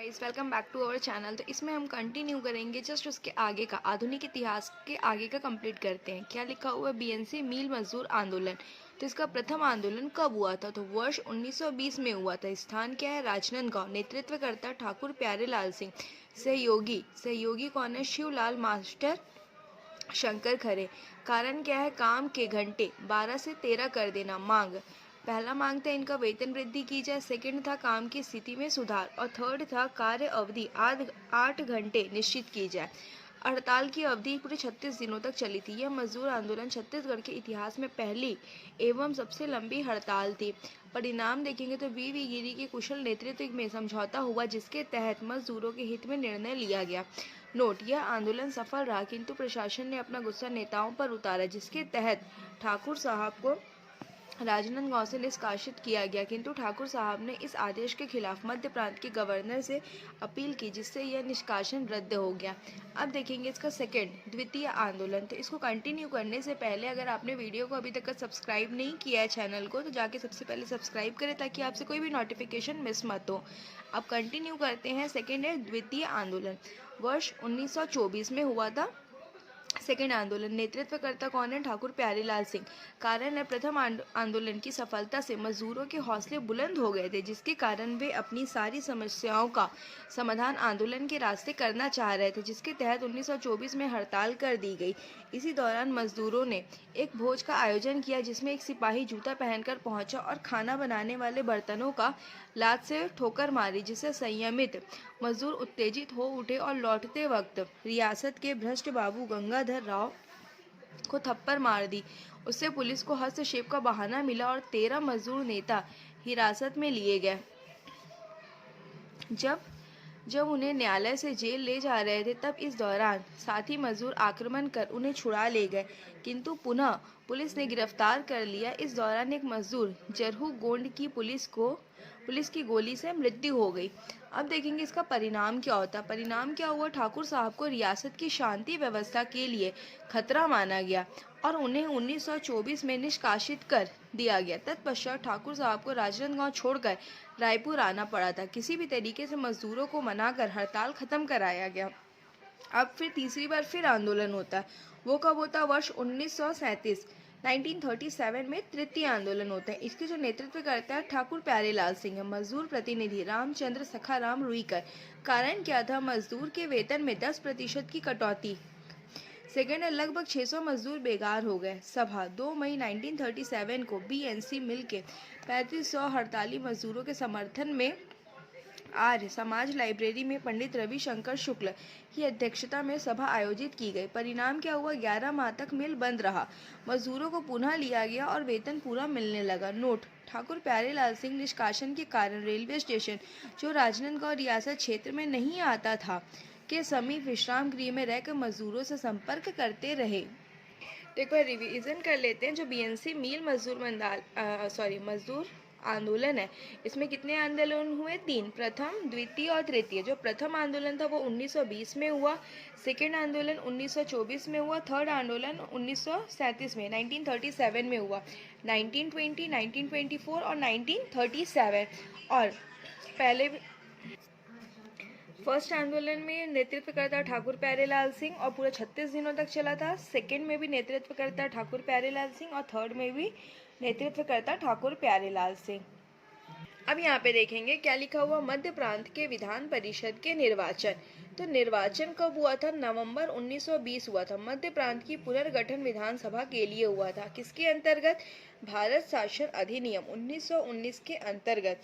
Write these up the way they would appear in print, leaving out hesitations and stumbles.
Guys, welcome back to our channel. तो इसमें हम कंटिन्यू करेंगे जस्ट उसके आगे का आधुनिक इतिहास के आगे का कंप्लीट करते हैं। क्या लिखा हुआ है? बीएनसी मील मजदूर आंदोलन। तो इसका प्रथम आंदोलन कब हुआ था? तो वर्ष 1920 में हुआ था। स्थान क्या है? राजनांदगांव। नेतृत्वकर्ता ठाकुर प्यारेलाल सिंह। सहयोगी सहयोगी कौन है? शिवलाल मास्टर शंकर खरे। कारण क्या है? काम के घंटे 12 से 13 कर देना। मांग, पहला मांग था इनका वेतन वृद्धि की जाए, सेकंड था काम की स्थिति में सुधार और थर्ड था कार्य अवधि 8 घंटे निश्चित की जाए। हड़ताल की अवधि पूरे 36 दिनों तक चली थी। यह मजदूर आंदोलन छत्तीसगढ़ के इतिहास में पहली एवं सबसे लंबी हड़ताल थी। परिणाम देखेंगे तो वी गिरी के कुशल नेतृत्व में समझौता हुआ, जिसके तहत मजदूरों के हित में निर्णय लिया गया। नोट, यह आंदोलन सफल रहा, किंतु प्रशासन ने अपना गुस्सा नेताओं पर उतारा, जिसके तहत ठाकुर साहब को राजनांदगांव से निष्कासित किया गया। किंतु ठाकुर साहब ने इस आदेश के खिलाफ मध्य प्रांत के गवर्नर से अपील की, जिससे यह निष्कासन रद्द हो गया। अब देखेंगे इसका द्वितीय आंदोलन। तो इसको कंटिन्यू करने से पहले अगर आपने वीडियो को अभी तक सब्सक्राइब नहीं किया है चैनल को, तो जाके सबसे पहले सब्सक्राइब करें ताकि आपसे कोई भी नोटिफिकेशन मिस मत हो। अब कंटिन्यू करते हैं। सेकेंड है द्वितीय आंदोलन। वर्ष 1924 में हुआ था सेकेंड आंदोलन। नेतृत्वकर्ता कौन है? ठाकुर प्यारेलाल सिंह। कारण है, प्रथम आंदोलन की सफलता से मजदूरों के हौसले बुलंद हो गए थे, जिसके कारण वे अपनी सारी समस्याओं का समाधान आंदोलन के रास्ते करना चाह रहे थे, जिसके तहत 1924 में हड़ताल कर दी गई। इसी दौरान मजदूरों ने एक भोज का आयोजन किया, जिसमें एक सिपाही जूता पहनकर पहुंचा और खाना बनाने वाले बर्तनों का लात से ठोकर मारी, जिससे संयमित मजदूर उत्तेजित हो उठे और लौटते वक्त रियासत के भ्रष्ट बाबू गंगाधर राव को थप्पड़ मार दी। उससे पुलिस को हस्तक्षेप का बहाना मिला और 13 मजदूर नेता हिरासत में लिए गए। जब उन्हें न्यायालय से जेल ले जा रहे थे, तब इस दौरान साथी मजदूर आक्रमण कर उन्हें छुड़ा ले गए, किंतु पुनः पुलिस ने गिरफ्तार कर लिया। इस दौरान एक मजदूर जरहू गोंड की पुलिस की गोली से मृत्यु हो गई। अब देखेंगे इसका परिणाम क्या होता है। परिणाम क्या हुआ? ठाकुर साहब को रियासत की शांति व्यवस्था के लिए खतरा माना गया और उन्हें 1924 में निष्कासित कर दिया गया। तत्पश्चात ठाकुर साहब को राजनांदगांव छोड़कर रायपुर आना पड़ा था। किसी भी तरीके से मजदूरों को मनाकर हड़ताल खत्म कराया गया। अब फिर तीसरी बार फिर आंदोलन होता है। वो कब होता है? वर्ष 1937 में तृतीय आंदोलन होता है। इसके जो नेतृत्व करता है ठाकुर प्यारेलाल सिंह। मजदूर प्रतिनिधि रामचंद्र सखाराम रुईकर। कारण क्या था? मजदूर के वेतन में 10% की कटौती। सेकेंड है, लगभग 600 मजदूर बेकार हो गए। सभा 2 मई 1937 को बीएनसी मिल के 3500 हड़ताली मजदूरों के समर्थन में आर्य समाज लाइब्रेरी में पंडित रविशंकर शुक्ल की अध्यक्षता में सभा आयोजित की गई। परिणाम क्या हुआ? 11 माह तक मिल बंद रहा। मजदूरों को पुनः लिया गया और वेतन पूरा मिलने लगा। नोट, ठाकुर प्यारेलाल सिंह निष्कासन के कारण रेलवे स्टेशन, जो राजनांदगांव रियासत क्षेत्र में नहीं आता था, के समीप विश्राम गृह में रहकर मजदूरों से संपर्क करते रहे। तो एक बार रिवीजन कर लेते हैं। जो बीएनसी मील मजदूर आंदोलन है, इसमें कितने आंदोलन हुए? 3, प्रथम, द्वितीय और तृतीय। जो प्रथम आंदोलन था वो 1920 में हुआ, सेकेंड आंदोलन 1924 में हुआ, थर्ड आंदोलन 1937 में 1937 में हुआ, 1920, 1924 और 1937। और पहले फर्स्ट आंदोलन में नेतृत्व करता ठाकुर प्यारेलाल सिंह और पूरा 36 दिनों तक चला था। सेकंड में भी नेतृत्व करता ठाकुर प्यारेलाल सिंह और थर्ड में भी नेतृत्व करता ठाकुर प्यारेलाल सिंह। अब यहाँ पे देखेंगे क्या लिखा हुआ। मध्य प्रांत के विधान परिषद के निर्वाचन। तो निर्वाचन कब हुआ था? नवंबर 1920 हुआ था। मध्य प्रांत की पुनर्गठन विधानसभा के लिए हुआ था। किसके अंतर्गत? भारत शासन अधिनियम 1919 के अंतर्गत।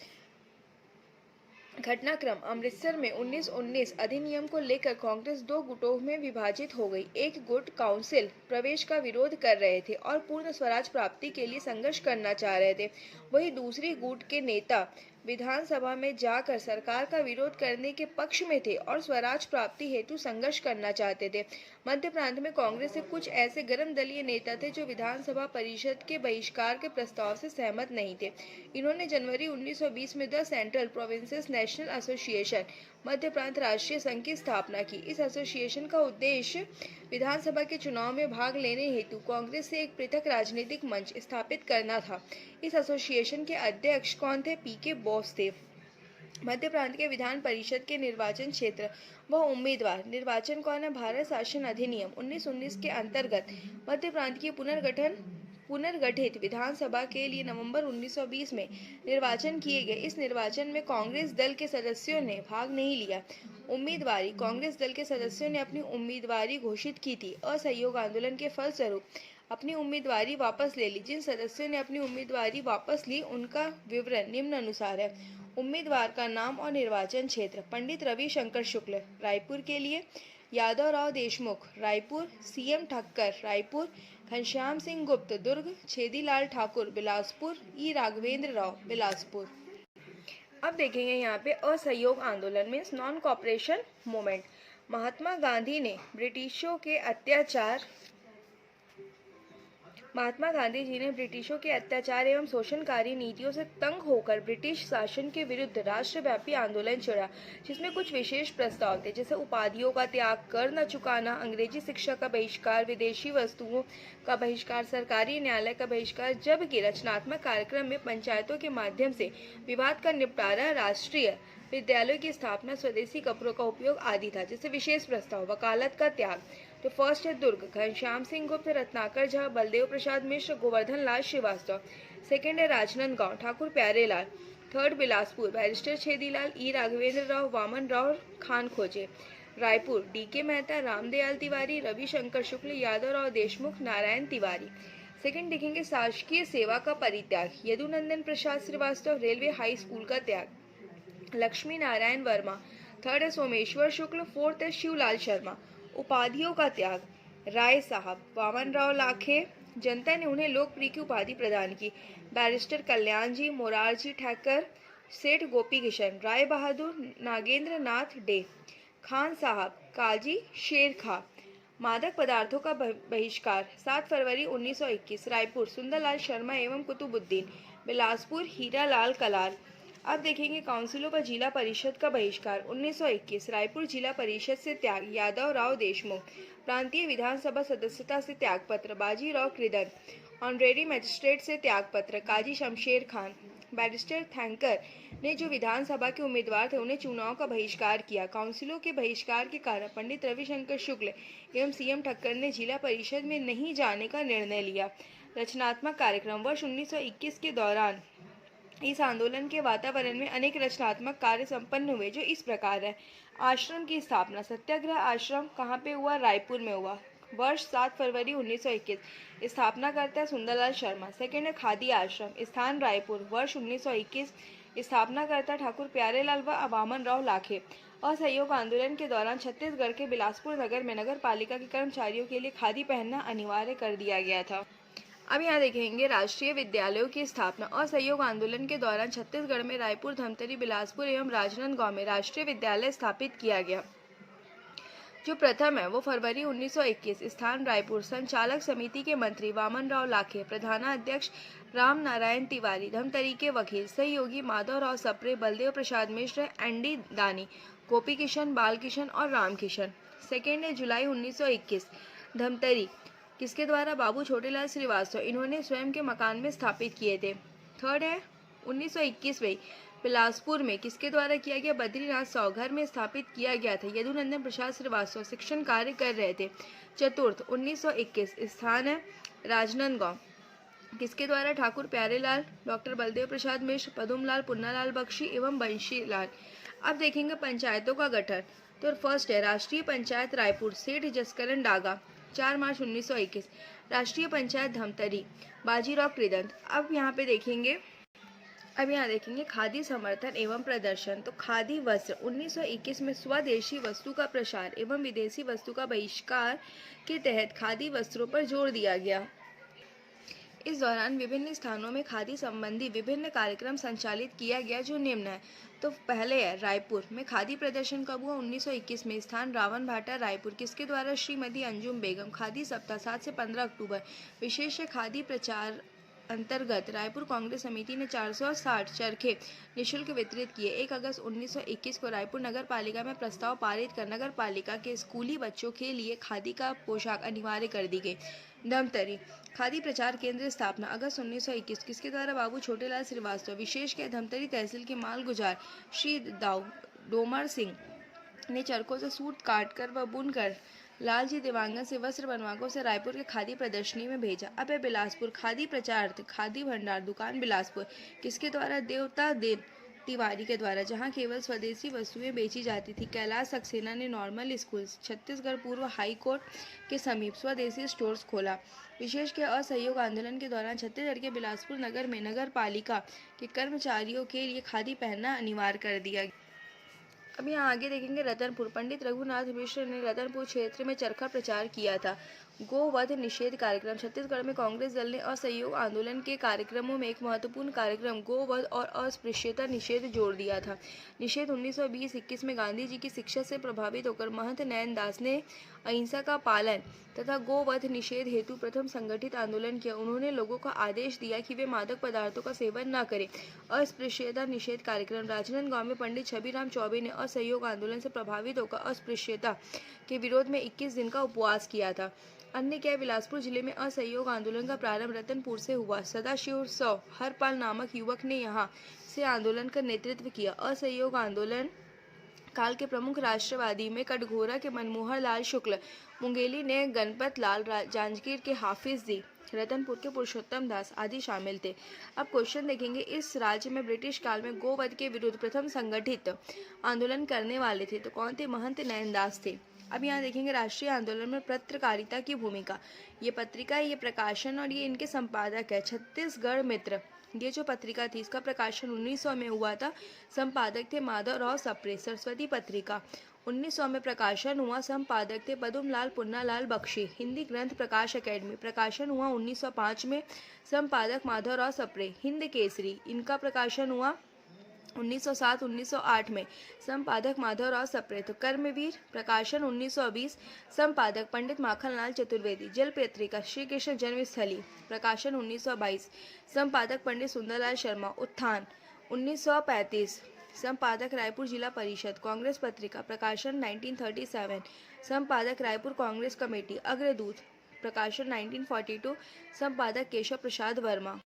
घटनाक्रम, अमृतसर में 1919 अधिनियम को लेकर कांग्रेस 2 गुटों में विभाजित हो गई। एक गुट काउंसिल प्रवेश का विरोध कर रहे थे और पूर्ण स्वराज प्राप्ति के लिए संघर्ष करना चाह रहे थे। वहीं दूसरी गुट के नेता विधानसभा में जाकर सरकार का विरोध करने के पक्ष में थे और स्वराज प्राप्ति हेतु संघर्ष करना चाहते थे। मध्य प्रांत में कांग्रेस के कुछ ऐसे गर्म दलीय नेता थे जो विधानसभा परिषद के बहिष्कार के प्रस्ताव से सहमत नहीं थे। इन्होंने जनवरी 1920 में the central provinces national association, मध्य प्रांत राष्ट्रीय संघ की स्थापना की। इस एसोसिएशन का उद्देश्य विधानसभा के चुनाव में भाग लेने हेतु कांग्रेस से एक पृथक राजनीतिक मंच स्थापित करना था। इस एसोसिएशन के अध्यक्ष कौन थे? पीके बोस थे। मध्य प्रांत के विधान परिषद के निर्वाचन क्षेत्र व उम्मीदवार। निर्वाचन कौन है? भारत शासन अधिनियम 1919 के अंतर्गत मध्य प्रांत की पुनर्गठित विधानसभा के लिए नवंबर 1920 में निर्वाचन किए गए। इस निर्वाचन में कांग्रेस दल के सदस्यों ने भाग नहीं लिया। उम्मीदवारी। कांग्रेस दल के सदस्यों ने अपनी उम्मीदवारी घोषित की थी। असहयोग आंदोलन के फलस्वरूप अपनी उम्मीदवारी वापस ले ली। जिन सदस्यों ने अपनी उम्मीदवारी वापस ली उनका विवरण निम्न अनुसार है। उम्मीदवार का नाम और निर्वाचन क्षेत्र। पंडित रविशंकर शुक्ल रायपुर के लिए, यादव राव देशमुख रायपुर, सीएम ठक्कर रायपुर, घनश्याम सिंह गुप्त दुर्ग, छेदीलाल ठाकुर बिलासपुर, ई राघवेंद्र राव बिलासपुर। अब देखेंगे यहाँ पे असहयोग आंदोलन में non cooperation movement. Mahatma Gandhi ji ने ब्रिटिशों के अत्याचार एवं शोषणकारी नीतियों से तंग होकर ब्रिटिश शासन के विरुद्ध राष्ट्रव्यापी आंदोलन छेड़ा, जिसमें कुछ विशेष प्रस्ताव थे, जैसे उपाधियों का त्याग, कर न चुकाना, अंग्रेजी शिक्षा का बहिष्कार, विदेशी वस्तुओं का बहिष्कार, सरकारी न्यायालय का बहिष्कार। जबकि रचनात्मक कार्यक्रम में पंचायतों के माध्यम से विवाद का निपटारा, राष्ट्रीय विद्यालयों की स्थापना, स्वदेशी कपड़ों का उपयोग आदि था। जैसे विशेष प्रस्ताव, वकालत का त्याग। तो फर्स्ट है दुर्ग, घनश्याम सिंह गुप्त, रत्नाकर झा, बलदेव प्रसाद मिश्र, गोवर्धन लाल श्रीवास्तव। सेकेंड है राजनांदगांव, ठाकुर प्यारेलाल। थर्ड बिलासपुर, बैरिस्टर छेदीलाल, ई राघवेंद्र राव, वामन राव खान खोजे। रायपुर, डीके मेहता, रामदयाल तिवारी, रविशंकर शुक्ल, यादव राव देशमुख, नारायण तिवारी। सेकंड देखेंगे शासकीय सेवा का परित्याग, यदुनंदन प्रसाद श्रीवास्तव, रेलवे हाई स्कूल का त्याग, लक्ष्मी नारायण वर्मा। थर्ड है सोमेश्वर शुक्ल। फोर्थ है शिवलाल शर्मा, उपाधियों का त्याग, राय साहब, वामन राव लाखे। जनता ने उन्हें लोकप्रिय की उपाधि प्रदान की, बैरिस्टर कल्याण जी, मोरारजी ठक्कर, सेठ गोपी किशन, राय बहादुर, नागेंद्र नाथ डे, खान साहब, काजी शेर खा। मादक पदार्थों का बहिष्कार, 7 फरवरी 1921, रायपुर, सुंदरलाल शर्मा एवं कुतुबुद्दीन। बिलासपुर, हीरालाल कलाल। अब देखेंगे काउंसिलों पर जिला परिषद का बहिष्कार, 1921, रायपुर जिला परिषद से त्याग, यादव राव देशमुख। प्रांतीय विधानसभा सदस्यता से त्यागपत्र, बाजीराव कृदन। ऑनरेरी मजिस्ट्रेट से त्यागपत्र, काजी शमशेर खान। बैरिस्टर थैंकर ने जो विधानसभा के उम्मीदवार थे उन्हें चुनाव का बहिष्कार किया। काउंसिलों के बहिष्कार के कारण पंडित रविशंकर शुक्ल एवं सीएम ठक्कर ने जिला परिषद में नहीं जाने का निर्णय लिया। रचनात्मक कार्यक्रम, वर्ष 1921 के दौरान इस आंदोलन के वातावरण में अनेक रचनात्मक कार्य संपन्न हुए, जो इस प्रकार है। आश्रम की स्थापना, सत्याग्रह आश्रम कहाँ पे हुआ? रायपुर में हुआ, वर्ष 7 फरवरी 1921। स्थापना करता है सुंदरलाल शर्मा। सेकेंड है खादी आश्रम, स्थान रायपुर, वर्ष 1921। स्थापना करता ठाकुर प्यारेलाल व वामन राव लाखे। असहयोग आंदोलन के दौरान छत्तीसगढ़ के बिलासपुर नगर में नगर पालिका के कर्मचारियों के लिए खादी पहनना अनिवार्य कर दिया गया था। अब यहाँ देखेंगे राष्ट्रीय विद्यालयों की स्थापना। असहयोग आंदोलन के दौरान छत्तीसगढ़ में रायपुर, धमतरी, बिलासपुर एवं राजनांदगांव में राष्ट्रीय विद्यालय स्थापित किया गया। जो प्रथम है वो फरवरी 1921, स्थान रायपुर। संचालक समिति के मंत्री वामन राव लाखे, प्रधानाध्यक्ष राम नारायण तिवारी, धमतरी के वकील सहयोगी माधव राव सप्रे, बलदेव प्रसाद मिश्र, एनडी दानी, गोपी किशन, बाल किशन और राम किशन। सेकेंड है जुलाई 1921, धमतरी, किसके द्वारा? बाबू छोटेलाल श्रीवास्तव, इन्होंने स्वयं के मकान में स्थापित किए थे। थर्ड है 1921 में बिलासपुर में किसके द्वारा किया गया? बद्रीनाथ सावघर में स्थापित किया गया था। यदुनंदन प्रसाद श्रीवास्तव शिक्षण कार्य कर रहे थे। चतुर्थ 1921, स्थान है राजनांदगांव, किसके द्वारा? ठाकुर प्यारेलाल, डॉक्टर बलदेव प्रसाद मिश्र, पदुमलाल, पुन्नालाल बख्शी एवं बंशीलाल। अब देखेंगे पंचायतों का गठन। तो फर्स्ट है राष्ट्रीय पंचायत रायपुर, सेठ जसकरण डागा, 4 मार्च 1921। राष्ट्रीय पंचायत धमतरी, बाजीराव कृदंत। अब यहाँ देखेंगे खादी समर्थन एवं प्रदर्शन। तो खादी वस्त्र 1921 में स्वदेशी वस्तु का प्रसार एवं विदेशी वस्तु का बहिष्कार के तहत खादी वस्त्रों पर जोर दिया गया। इस दौरान विभिन्न स्थानों में खादी संबंधी विभिन्न कार्यक्रम संचालित किया गया, जो निम्न है। तो पहले है रायपुर में खादी प्रदर्शन कब हुआ? 1921 में, स्थान रावण भाटा रायपुर, किसके द्वारा? श्रीमती अंजुम बेगम। खादी सप्ताह 7 से 15 अक्टूबर। विशेष है खादी प्रचार अंतर्गत रायपुर कांग्रेस समिति ने 460 चरखे निःशुल्क वितरित किए। 1 अगस्त 1921 को रायपुर नगर पालिका में प्रस्ताव पारित कर नगर पालिका के स्कूली बच्चों के लिए खादी का पोशाक अनिवार्य कर दी गई। धमतरी खादी प्रचार केंद्र स्थापना अगस्त 1921, किसके द्वारा? बाबू छोटेलाल श्रीवास्तव। विशेष के धमतरी तहसील के माल गुजार श्री दाऊ डोमर सिंह ने चरखों से सूत काटकर व बुनकर लालजी देवांगन से वस्त्र बनवाकर उसे रायपुर के खादी प्रदर्शनी में भेजा। अब है बिलासपुर खादी प्रचार खादी भंडार दुकान बिलासपुर, किसके द्वारा? देवता देव तिवारी के द्वारा, जहां केवल स्वदेशी वस्तुएं बेची जाती थी। कैलाश सक्सेना ने नॉर्मल स्कूल छत्तीसगढ़ पूर्व हाई कोर्ट के समीप स्वदेशी स्टोर्स खोला। विशेष के असहयोग आंदोलन के दौरान छत्तीसगढ़ के बिलासपुर नगर में नगर पालिका के कर्मचारियों के लिए खादी पहनना अनिवार्य कर दिया गया। अब यहाँ आगे देखेंगे रतनपुर। पंडित रघुनाथ मिश्र ने रतनपुर क्षेत्र में चरखा प्रचार किया था। गोवध निषेध कार्यक्रम छत्तीसगढ़ में कांग्रेस दल ने असहयोग आंदोलन के कार्यक्रमों में एक महत्वपूर्ण कार्यक्रम गोवध और अस्पृश्यता निषेध जोड़ दिया था। निषेध 1920-21 में गांधी जी की शिक्षा से प्रभावित होकर महंत नैन दास ने अहिंसा का पालन तथा गोवध निषेध हेतु प्रथम संगठित आंदोलन किया। उन्होंने लोगों को आदेश दिया कि वे मादक पदार्थों का सेवन न करें। अस्पृश्यता निषेध कार्यक्रम राजनांदगांव में पंडित छबीराम चौबे ने असहयोग आंदोलन से प्रभावित होकर अस्पृश्यता के विरोध में 21 दिन का उपवास किया था। अन्य क्या? बिलासपुर जिले में असहयोग आंदोलन का प्रारंभ रतनपुर से हुआ। सदाशिव सौ हरपाल नामक युवक ने यहाँ से आंदोलन का नेतृत्व किया। असहयोग आंदोलन काल के प्रमुख राष्ट्रवादी में कटघोरा के मनमोहर लाल शुक्ल, मुंगेली ने गणपत लाल, जांजगीर के हाफिज जी, रतनपुर के पुरुषोत्तम दास आदि शामिल थे। अब क्वेश्चन देखेंगे, इस राज्य में ब्रिटिश काल में गोवध के विरुद्ध प्रथम संगठित आंदोलन करने वाले थे तो कौन थे? महंत नैनदास थे। अब यहाँ देखेंगे राष्ट्रीय आंदोलन में पत्रकारिता की भूमिका। ये पत्रिका, ये प्रकाशन और ये इनके संपादक है छत्तीसगढ़ मित्र। ये जो पत्रिका थी इसका प्रकाशन 1900 में हुआ था। संपादक थे माधवराव सप्रे। सरस्वती पत्रिका 1900 में प्रकाशन हुआ। संपादक थे पदुमलाल पुन्नालाल बख्शी। हिंदी ग्रंथ प्रकाश अकेडमी प्रकाशन हुआ 1905 में। संपादक माधवराव सप्रे। हिंद केसरी इनका प्रकाशन हुआ 1907-1908 में। संपादक माधवराव सप्रे। तो कर्मवीर प्रकाशन 1920। संपादक पंडित माखनलाल चतुर्वेदी। जल पत्रिका श्री कृष्ण जन्मस्थली प्रकाशन 1922। संपादक पंडित सुंदरलाल शर्मा। उत्थान 1935। संपादक रायपुर जिला परिषद। कांग्रेस पत्रिका प्रकाशन 1937। संपादक रायपुर कांग्रेस कमेटी। अग्रदूत प्रकाशन 1942। संपादक केशव प्रसाद वर्मा।